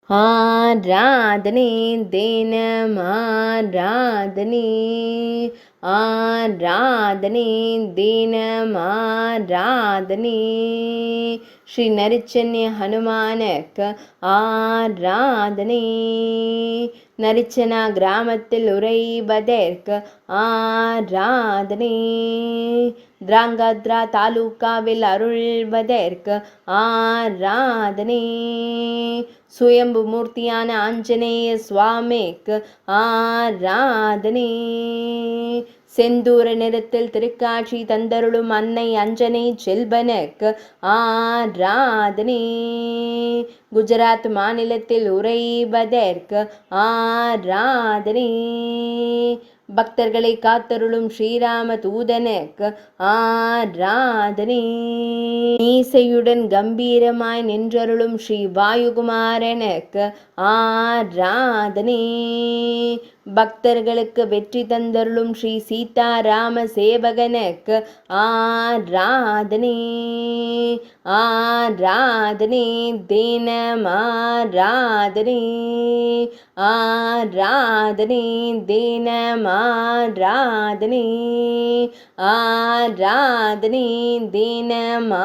ஆராதனை தினமாராதனை ஆராதனை தினமாராதனை ஸ்ரீ நரிச்சன்ய ஹனுமானுக்கு ஆராதனை நரிச்சனா கிராமத்தில் உறைவதற்கு ஆராதனை திராங்கத்ரா தாலுகாவில் அருள்வதற்கு ஆராதனை சுயம்பு மூர்த்தியான ஆஞ்சநேய சுவாமிக்கு ஆராதனை செந்தூர நிறத்தில் திருக்காட்சி தந்தருளும் அன்னை அஞ்சனை செல்வனுக்கு ஆராதனை குஜராத் மாநிலத்தில் உறைவதற்கு ஆராதனை பக்தர்களை காத்தருளும் ஸ்ரீராம தூதனுக்கு ஆராதனை மீசையுடன் கம்பீரமாய் நின்றருளும் ஸ்ரீ வாயுகுமாரனுக்கு ஆராதனை பக்தர்களுக்கு வெற்றி தந்தருளும் ஸ்ரீ சீதாராம சேவகனுக்கு ஆராதனை ஆராதனை தினமாராதனை ஆராதனை தினமாராதனை ஆராதனை தினமாராதனை